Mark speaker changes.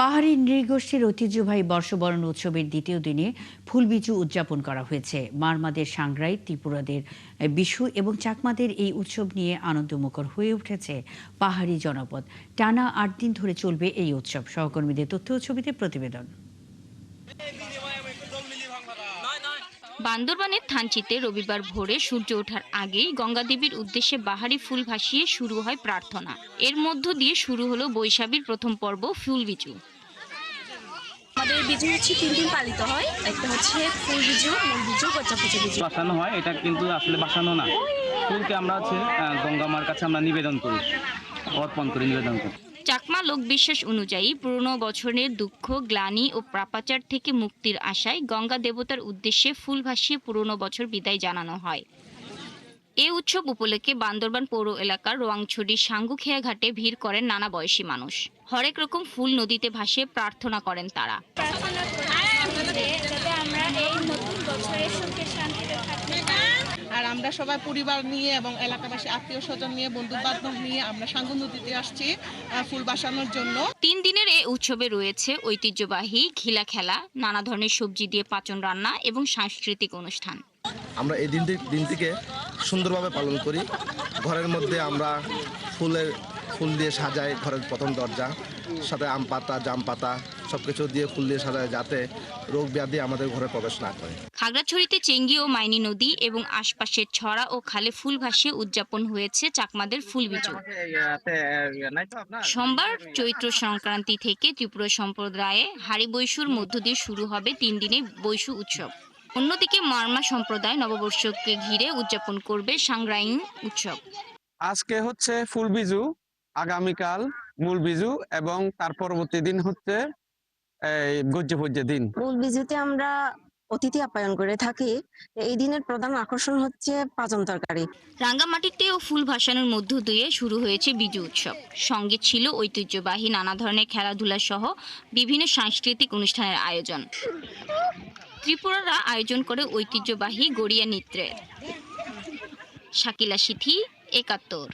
Speaker 1: পাহাড়ি নৃগোষ্ঠীর ঐতিহ্যবাহী বর্ষবরণ উৎসবের দ্বিতীয় দিনে ফুলবিজু উদযাপন করা হয়েছে। মারমাদের সাংগ্রাই, ত্রিপুরাদের বিশু এবং চাকমাদের এই উৎসব নিয়ে আনন্দমুখর হয়ে উঠেছে পাহাড়ি জনপদ। টানা ৮ দিন ধরে চলবে এই উৎসব। সহকর্মীদের তথ্য ও ছবিতে প্রতিবেদন।
Speaker 2: বান্দরবানের থানচিতে রবিবার ভোরে সূর্য ওঠার আগেই গঙ্গা দেবীর উদ্দেশ্যে বাহারি ফুল ভাসিয়ে শুরু হয় প্রার্থনা। এর মধ্য দিয়ে শুরু হলো বৈশাখীর প্রথম পর্ব ফুলবিজু।
Speaker 3: আমাদের বিজু হচ্ছে 3 দিন পালিত হয়। একটা হচ্ছে ফুল বিজু, মূল বিজু, কচ্চা পুজো বিজু।
Speaker 4: বাসানো হয়, এটা কিন্তু আসলে বাসানো না। ফুলকে আমরা গঙ্গা মার কাছে আমরা নিবেদন করি, অর্পণ করি, নিবেদন করি।
Speaker 2: চাকমা লোকবিশ্বাস অনুযায়ী পুরনো বছরের দুঃখ, গ্লানি ও প্রাপাচার থেকে মুক্তির আশায় গঙ্গা দেবতার উদ্দেশ্যে ফুল ভাসিয়ে পুরনো বছর বিদায় জানানো হয়। এ উৎসব উপলক্ষে বান্দরবান পৌর এলাকার রোয়াংছড়ির সাঙ্গুখেয়া ঘাটে ভিড় করেন নানা বয়সী মানুষ। হরেক রকম ফুল নদীতে ভাসিয়ে প্রার্থনা করেন তারা।
Speaker 5: প্রার্থনা করি যাতে আমরা এই নতুন বছরে সুখে শান্তিতে থাকতে পারি।
Speaker 6: আর আমরা সবাই পরিবার নিয়ে এবং এলাকাবাসী আত্মীয় স্বজন নিয়ে বন্ধু বান্ধব নিয়ে আমরা সাঙ্গু নদীতে আসছি ফুল বাসানোর জন্য।
Speaker 2: 3 দিনের এই উৎসবে রয়েছে ঐতিহ্যবাহী ঘিলা খেলা, নানা ধরনের সবজি দিয়ে পাচন রান্না এবং সাংস্কৃতিক অনুষ্ঠান।
Speaker 7: আমরা এই দিনটিকে সুন্দরভাবে পালন করি। ঘরের মধ্যে আমরা ফুল দিয়ে সাজাই ঘরের প্রথম দরজা, সাথে আম পাতা, জাম পাতা সবকিছু দিয়ে ফুল দিয়ে সাজায় যাতে রোগ ব্যাধি আমাদের ঘরে প্রবেশ না করে।
Speaker 2: খাগড়াছড়িতে চেঙ্গি ও মাইনি নদী এবং আশপাশের ছড়া ও খালে ফুল ভাসিয়ে উদযাপন হয়েছে চাকমাদের ফুলবিজু। সোমবার চৈত্র সংক্রান্তি থেকে ত্রিপুরা সম্প্রদায়ে হাড়ি বৈশুর মধ্য দিয়ে শুরু হবে 3 দিনের বৈশু উৎসব। অন্যদিকে মারমা সম্প্রদায় নববর্ষকে ঘিরে উদযাপন করবে সাংগ্রাইং উৎসব।
Speaker 8: আজকে হচ্ছে ফুল বিজু, আগামীকাল মূল বিজু এবং তার পরবর্তী দিন হচ্ছে এই গজ্জে দিন।
Speaker 3: মূল বিজুতে আমরা অতিথি আপ্যায়ন করে থাকি। এই দিনের প্রধান আকর্ষণ হচ্ছে পাচন তরকারি।
Speaker 2: রাঙ্গামাটিতেও ফুল ভাসানোর মধ্য দিয়ে শুরু হয়েছে বিজু উৎসব। সঙ্গে ছিল ঐতিহ্যবাহী নানা ধরনের খেলাধুলা সহ বিভিন্ন সাংস্কৃতিক অনুষ্ঠানের আয়োজন। ত্রিপুরারা আয়োজন করে ঐতিহ্যবাহী গড়িয়া নৃত্যের। শাকিলা সিথি, ৭১।